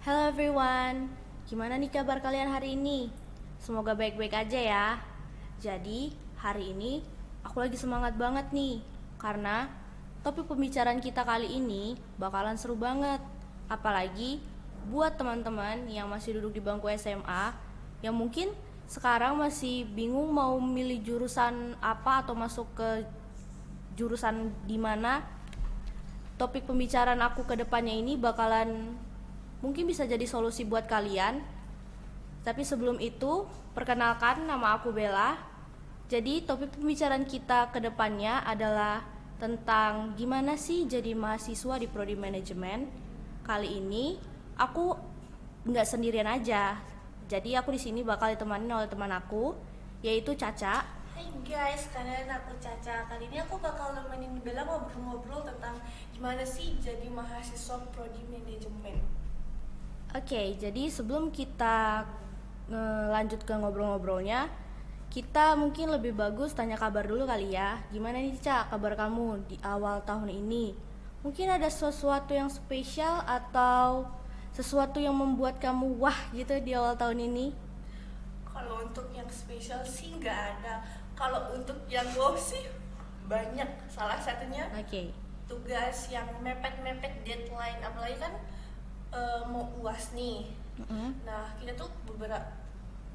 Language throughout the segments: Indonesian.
Hello everyone, gimana nih kabar kalian hari ini? Semoga baik-baik aja ya. Jadi, hari ini aku lagi semangat banget nih, karena topik pembicaraan kita kali ini bakalan seru banget. Apalagi buat teman-teman yang masih duduk di bangku SMA, yang mungkin sekarang masih bingung mau milih jurusan apa atau masuk ke jurusan di mana. Topik pembicaraan aku ke depannya ini bakalan mungkin bisa jadi solusi buat kalian. Tapi sebelum itu, perkenalkan nama aku Bella. Jadi topik pembicaraan kita ke depannya adalah tentang gimana sih jadi mahasiswa di Prodi Manajemen. Kali ini aku nggak sendirian aja. Jadi aku di sini bakal ditemani oleh teman aku, yaitu Caca. Hai guys, kalian aku Caca. Kali ini aku bakal nemenin Bella ngobrol-ngobrol tentang gimana sih jadi mahasiswa prodi manajemen. Oke, jadi sebelum kita lanjut ke ngobrol-ngobrolnya, kita mungkin lebih bagus tanya kabar dulu kali ya. Gimana nih Cak, kabar kamu di awal tahun ini? Mungkin ada sesuatu yang spesial atau sesuatu yang membuat kamu wah gitu di awal tahun ini? Kalau untuk yang spesial sih nggak ada. Kalau untuk yang wow sih banyak. Salah satunya Oke. tugas yang mepet-mepet deadline. Apalagi kan mau UAS nih. Nah kita tuh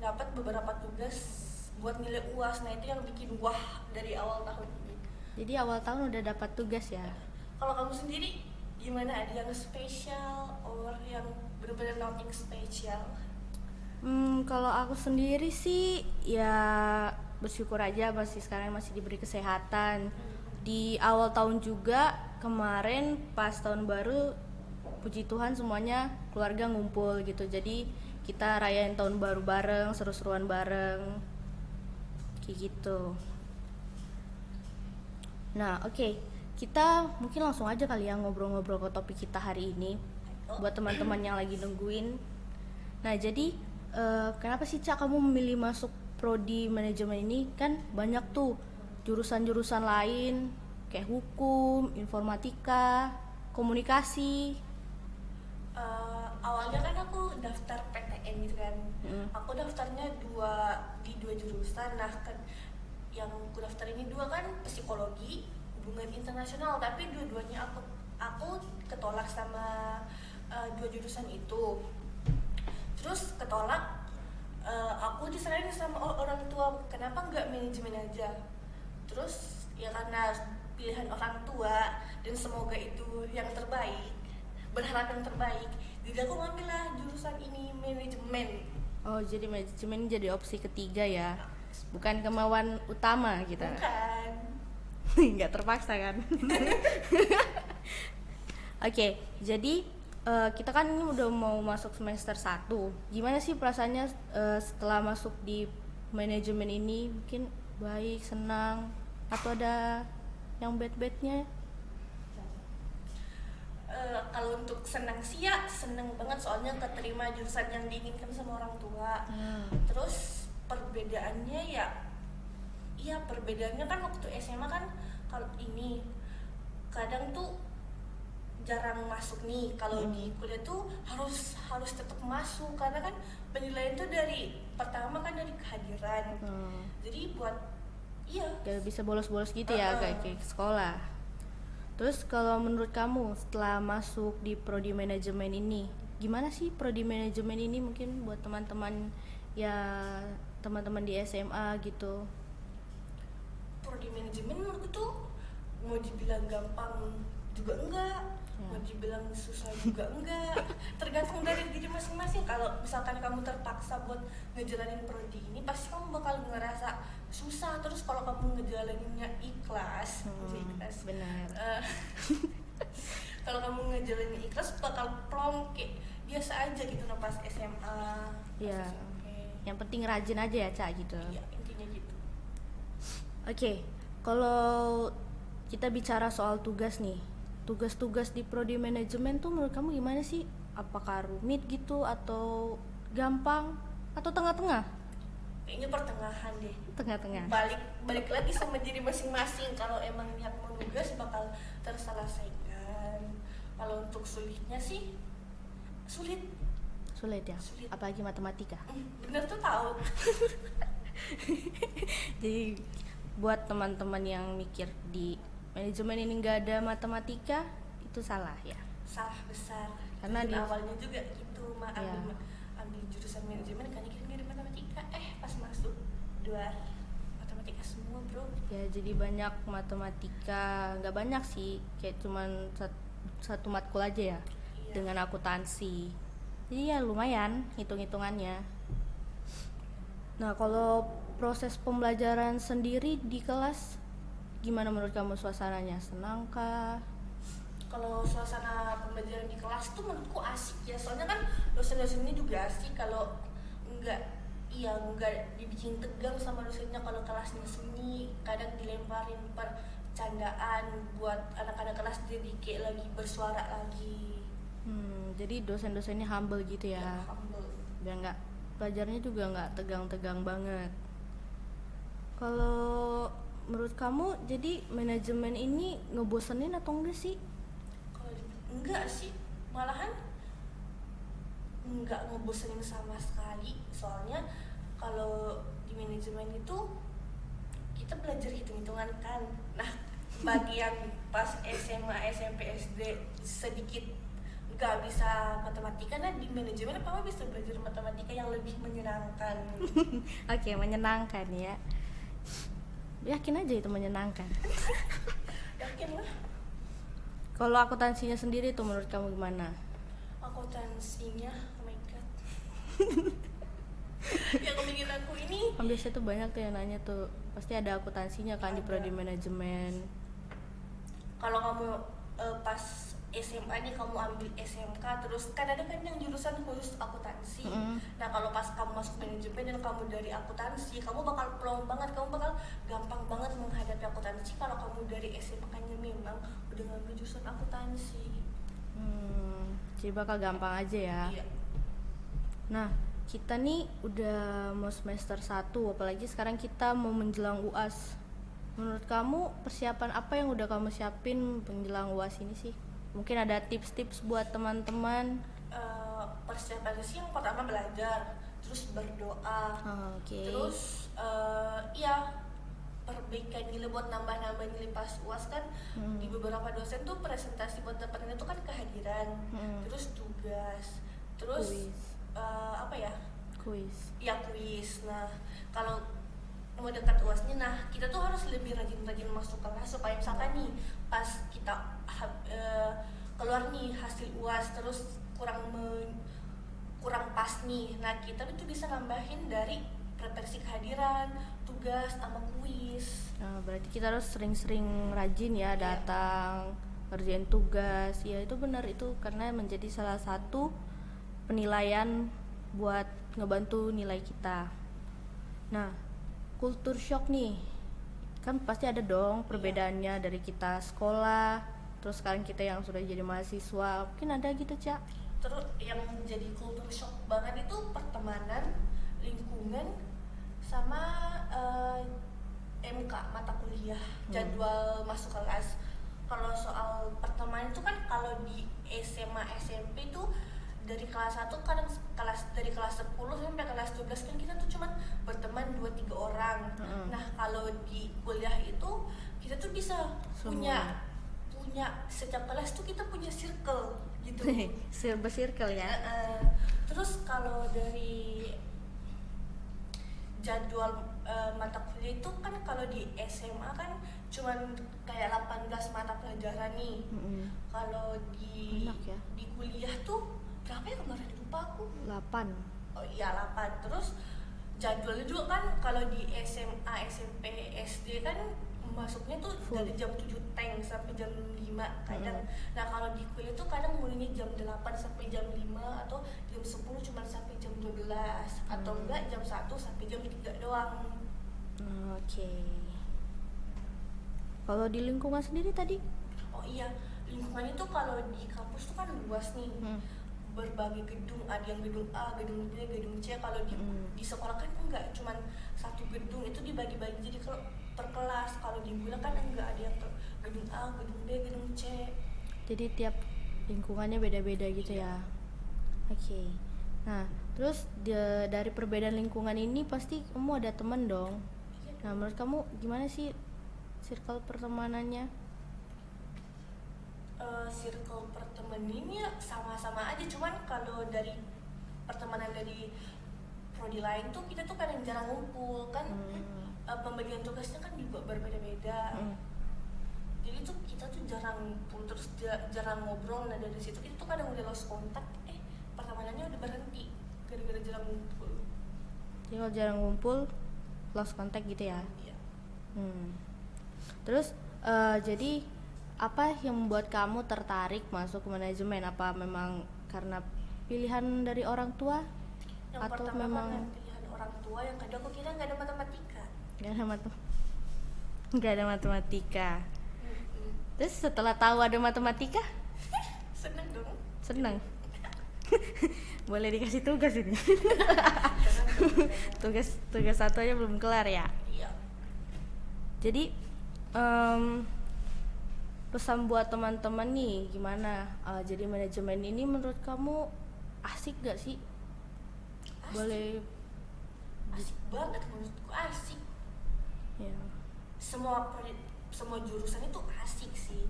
dapat beberapa tugas buat nilai UAS. Nah itu yang bikin wah dari awal tahun ini. Jadi awal tahun udah dapat tugas ya? Kalau kamu sendiri gimana? Ada yang spesial or yang benar-benar nothing spesial? Kalau aku sendiri sih ya bersyukur aja masih sekarang masih diberi kesehatan. Di awal tahun juga kemarin pas tahun baru, puji Tuhan semuanya keluarga ngumpul gitu. Jadi kita rayain tahun baru bareng, seru-seruan bareng, kayak gitu. Nah, oke. Kita mungkin langsung aja kali ya ngobrol-ngobrol ke topik kita hari ini. Buat teman-teman yang lagi nungguin. Nah, jadi kenapa sih Cak kamu memilih masuk prodi manajemen ini? Kan banyak tuh jurusan-jurusan lain kayak hukum, informatika, komunikasi. Awalnya kan aku daftar PTN gitu kan. Aku daftarnya di dua jurusan. Nah kan yang aku daftar ini dua kan psikologi, hubungan internasional. Tapi dua-duanya aku ketolak sama dua jurusan itu. Terus ketolak, aku diserahin sama orang tua, kenapa nggak manajemen aja. Terus ya karena pilihan orang tua dan semoga itu yang terbaik, berharap yang terbaik, jadi aku ngambil lah jurusan ini, manajemen. Oh, jadi manajemen jadi opsi ketiga ya. Bukan kemauan utama kita. Bukan. Nggak terpaksa kan? Oke, jadi kita kan ini udah mau masuk semester 1. Gimana sih perasaannya setelah masuk di manajemen ini? Mungkin baik, senang, atau ada yang bad-badnya? Kalau untuk senang sih ya seneng banget, soalnya keterima jurusan yang diinginkan sama orang tua. Terus perbedaannya ya, iya perbedaannya kan waktu SMA kan, kalau ini kadang tuh jarang masuk nih. Kalau di kuliah tuh harus tetap masuk karena kan penilaian tuh dari pertama kan dari kehadiran. Jadi buat iya Kayak bisa bolos-bolos gitu ya, kayak sekolah. Terus kalau menurut kamu setelah masuk di prodi manajemen ini, gimana sih prodi manajemen ini mungkin buat teman-teman ya, teman-teman di SMA gitu? prodi manajemen menurutku tuh mau dibilang gampang juga enggak, mau dibilang susah juga enggak, tergantung dari diri masing-masing. Kalau misalkan kamu terpaksa buat ngejalanin prodi ini, pasti kamu bakal ngerasa susah. Terus kalau kamu ngejalaninnya ikhlas, ikhlas. Benar. Kalau kamu ngejalanin ikhlas bakal plong kayak biasa aja gitu nah pas SMA. Iya. Pas SMP. Yang penting rajin aja ya, Cak, gitu. Iya, intinya gitu. Oke, kalau kita bicara soal tugas nih, tugas-tugas di prodi manajemen tuh menurut kamu gimana sih? Apakah rumit gitu atau gampang atau tengah-tengah? Kayaknya pertengahan deh. Tengah-tengah. Balik lagi sama diri masing-masing. Kalau emang niat mau nugas bakal terselesaikan. Kalau untuk sulitnya sih sulit sulit ya, Sulit. apalagi matematika. Bener tuh tahu. Jadi buat teman-teman yang mikir di manajemen ini nggak ada matematika, itu salah ya. Salah besar. Karena Tujuan di- awalnya juga gitu, Iya. ambil jurusan manajemen kan kira-kira matematika, pas masuk dua matematika semua bro. Ya jadi banyak matematika, nggak banyak sih, kayak cuman satu matkul aja ya, Iya. dengan akuntansi. Jadi ya lumayan hitung-hitungannya. Nah kalau proses pembelajaran sendiri di kelas gimana menurut kamu suasananya? Senang kah? Kalau suasana pembelajaran di kelas tuh menurutku asik ya, soalnya kan dosen-dosennya juga asik. Kalau enggak dibikin tegang sama dosennya. Kalau kelasnya sunyi, kadang dilemparin percandaan buat anak-anak kelas jadi kayak lagi bersuara lagi. Jadi dosen-dosennya humble gitu ya, Humble. biar nggak pelajarnya juga nggak tegang-tegang banget. Kalau menurut kamu jadi manajemen ini ngebosenin atau enggak sih? Kalau enggak sih, malahan enggak ngebosenin sama sekali. Soalnya kalau di manajemen itu kita belajar hitung-hitungan kan. Nah, bagi yang pas SMA, SMP, SD sedikit nggak bisa matematika, nah di manajemen apa bisa belajar matematika yang lebih menyenangkan. Oke, menyenangkan ya. Yakin aja itu menyenangkan. Yakin lah. Kalau akuntansinya sendiri tuh menurut kamu gimana? Akuntansinya, oh my god. Yang bikin aku ini Kan biasanya tuh banyak tuh yang nanya tuh, pasti ada akuntansinya kan di Ada. prodi manajemen. kalau kamu pas SMA nih kamu ambil SMK, terus kan ada kan yang jurusan khusus akuntansi. Nah kalau pas kamu masuk manajemen dan kamu dari akuntansi, kamu bakal plong banget, kamu bakal gampang banget menghadapi akuntansi kalau kamu dari SMK-nya memang udah ngambil jurusan akuntansi. Jadi bakal gampang aja ya. Iya. Nah, kita nih udah mau semester 1, apalagi sekarang kita mau menjelang UAS. Menurut kamu persiapan apa yang udah kamu siapin menjelang UAS ini sih? Mungkin ada tips-tips buat teman-teman. Persiapannya sih yang pertama belajar, terus berdoa, Oke. terus iya perbaikan nilai buat nambah-nambah nilai pas UAS kan. Di beberapa dosen tuh presentasi buat dapetin itu kan kehadiran, terus tugas, terus Kuis. apa ya Kuis. ya kuis. Nah kalau mau dekat UASnya, nah kita tuh harus lebih rajin-rajin masuk kelas supaya misalkan nih pas kita keluar nih hasil UAS terus kurang pas nih, nah kita tuh bisa nambahin dari preferensi kehadiran, tugas, sama kuis. Nah, berarti kita harus sering-sering rajin ya Iya. datang, ngerjain tugas. Ya itu benar itu karena menjadi salah satu penilaian buat ngebantu nilai kita. Nah, kultur shock nih. Kan pasti ada dong perbedaannya dari kita sekolah, terus sekarang kita yang sudah jadi mahasiswa. Mungkin ada gitu, Cak. Terus yang jadi kultur shock banget itu pertemanan, lingkungan, sama MK mata kuliah, jadwal masuk kelas. Kalau soal pertemanan itu kan kalau di SMA SMP itu dari kelas 1 kadang dari kelas 10 sampai kelas 12 kan kita tuh cuman berteman 2-3 orang. Nah, kalau di kuliah itu kita tuh bisa punya setiap kelas tuh kita punya circle gitu. Bercircle ya. Terus kalau dari jadwal mata kuliah itu kan kalau di SMA kan cuman kayak 18 mata pelajaran nih. Kalau di Banyak ya. di kuliah tuh berapa ya kemarin, lupa aku. 8. Oh iya 8. Terus jadwalnya juga kan kalau di SMA, SMP, SD kan masuknya tuh Full. dari jam 7 teng sampai jam 5 kadang. Nah kalau di kuliah tuh kadang mulainya jam 8 sampai jam 5 atau jam 10 cuma sampai jam 12 atau enggak jam 1 sampai jam 3 doang. Oke. Kalau di lingkungan sendiri tadi? Oh iya, lingkungannya tuh kalau di kampus tuh kan luas nih. Berbagai gedung, ada yang gedung A, gedung B, gedung C. Kalau di sekolah kan enggak, cuman satu gedung itu dibagi-bagi jadi per kelas. Kalau di kuliah kan enggak, ada yang gedung A, gedung B, gedung C. Jadi tiap lingkungannya beda-beda gitu ya. Oke. Nah, terus dari perbedaan lingkungan ini pasti kamu ada teman dong. Iya Nah, dong. menurut kamu gimana sih circle pertemanannya? Circle pertemanan ini ya sama-sama aja, cuman kalau dari pertemanan dari prodi lain tuh kita tuh kadang jarang ngumpul kan. Pembagian tugasnya kan juga berbeda-beda. Jadi tuh kita tuh jarang ngumpul, terus jarang ngobrol. Nah dari situ kita tuh kadang udah lost kontak, pertemanannya udah berhenti gara-gara jarang ngumpul. Jadi kalau jarang ngumpul, lost contact gitu ya. Iya. Terus jadi apa yang membuat kamu tertarik masuk ke manajemen? Apa memang karena pilihan dari orang tua? Yang Atau pertama memang kan pilihan orang tua, yang kedua aku kira nggak ada matematika. nggak ada matematika? Terus setelah tahu ada matematika, Seneng dong. senang. Boleh dikasih tugas ini. tugas satu aja belum kelar ya. Iya. Jadi pesan buat teman-teman nih gimana? Jadi manajemen ini menurut kamu asik gak sih? Boleh Asik banget menurutku, asik. ya. Semua jurusan itu asik sih.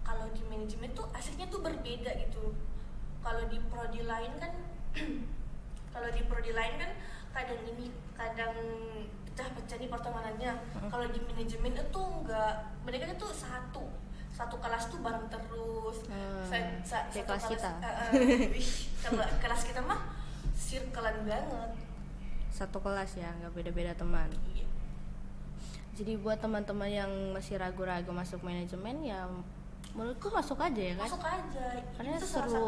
Kalau di manajemen tuh asiknya tuh berbeda gitu. Kalau di prodi lain kan kalau di prodi lain kan kadang ini kadang pecah-pecah nih pertemanannya. Kalau di manajemen itu enggak, mereka itu satu kelas tuh bareng terus. Kayak kelas kita. Kalau kelas kita mah circle-an banget. Satu kelas ya, nggak beda-beda teman. Iya. Jadi buat teman-teman yang masih ragu-ragu masuk manajemen ya menurutku masuk aja ya kan? Masuk aja. Karena Itu salah seru. satu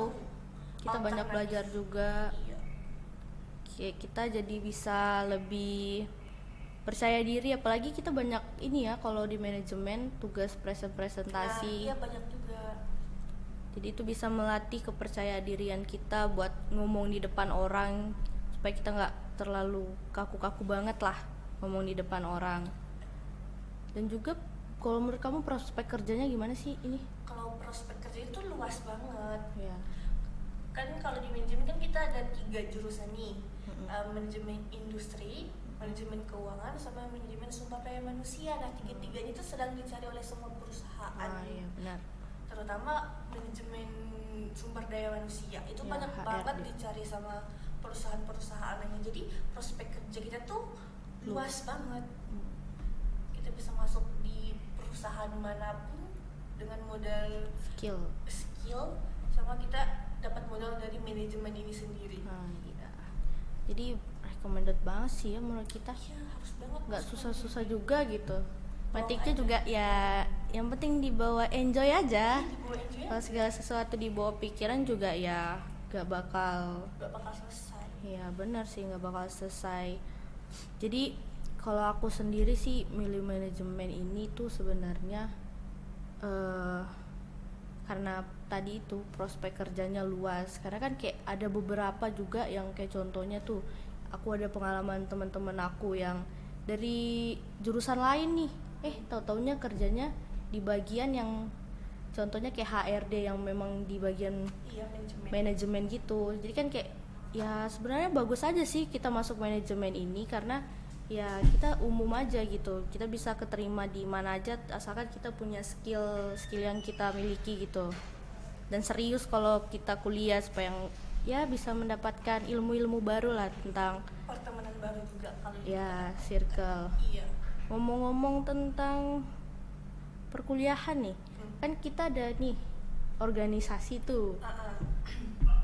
Kita banyak alternatif. belajar juga. Iya. Kayak kita jadi bisa lebih percaya diri, apalagi kita banyak ini ya kalau di manajemen tugas presentasi. Iya banyak juga. Jadi itu bisa melatih kepercayaan dirian kita buat ngomong di depan orang supaya kita nggak terlalu kaku-kaku banget lah ngomong di depan orang. Dan juga kalau menurut kamu prospek kerjanya gimana sih ini? Kalau prospek kerja itu luas banget. Ya. Kan kalau di manajemen kan kita ada 3 jurusan nih. Manajemen industri, manajemen keuangan, sama manajemen sumber daya manusia. Nah, tiga-tiganya itu sedang dicari oleh semua perusahaan. Iya benar. Terutama manajemen sumber daya manusia itu Ya, banyak HRD. banget dicari sama perusahaan-perusahaannya. Jadi prospek kerja kita tuh luas banget. Kita bisa masuk di perusahaan manapun dengan modal Skill. sama kita dapat modal dari manajemen ini sendiri. Iya. Jadi recommended banget sih ya menurut kita. Iya, harus banget. Nggak masuk susah-susah juga gitu. Matiknya aja. juga ya yang penting dibawa enjoy aja. aja. Dibawa enjoy Kalau segala sesuatu dibawa pikiran juga ya gak bakal. gak bakal selesai. Ya benar sih nggak bakal selesai. Jadi kalau aku sendiri sih milih manajemen ini tuh sebenarnya karena tadi itu prospek kerjanya luas. Karena kan kayak ada beberapa juga yang kayak contohnya tuh aku ada pengalaman teman-teman aku yang dari jurusan lain nih, tahu-taunya kerjanya di bagian yang contohnya kayak HRD yang memang di bagian Iya, manajemen. manajemen gitu. Jadi kan kayak ya sebenarnya bagus aja sih kita masuk manajemen ini karena ya kita umum aja gitu. Kita bisa keterima di mana aja asalkan kita punya skill yang kita miliki gitu. Dan serius kalau kita kuliah supaya ya bisa mendapatkan ilmu-ilmu baru lah tentang Pertemanan baru juga kali ini. ya circle. Iya. Ngomong-ngomong tentang perkuliahan nih, kan kita ada nih organisasi tuh.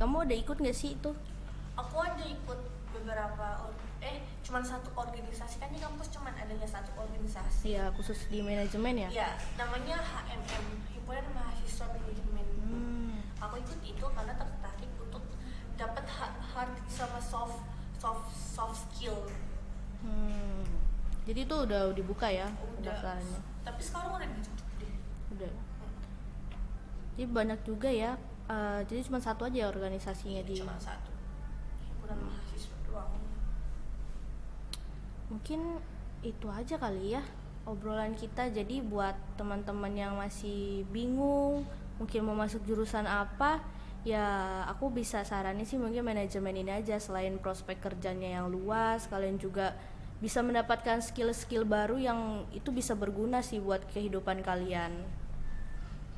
Kamu udah ikut nggak sih itu? Aku ada ikut beberapa cuman satu organisasi, kan di kampus cuman adanya satu organisasi. Iya, khusus di manajemen ya. Iya, namanya HMM, Himpunan Mahasiswa Manajemen. Aku ikut itu karena tertarik untuk dapat hard sama soft skill. Jadi itu udah dibuka ya Udah. pendaftarannya. Tapi sekarang udah ditutup deh. Udah. Jadi banyak juga ya. Jadi cuma satu aja organisasinya di. Cuma satu. Himpunan Mahasiswa doang. Mungkin itu aja kali ya obrolan kita. Jadi buat teman-teman yang masih bingung mungkin mau masuk jurusan apa, Ya, aku bisa saranin sih mungkin manajemen ini aja. Selain prospek kerjanya yang luas, kalian juga bisa mendapatkan skill-skill baru yang itu bisa berguna sih buat kehidupan kalian.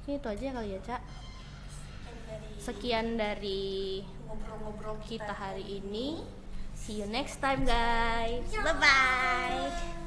Mungkin itu aja kali ya, Cak. Sekian dari ngobrol-ngobrol kita hari ini. See you next time, guys. Bye-bye.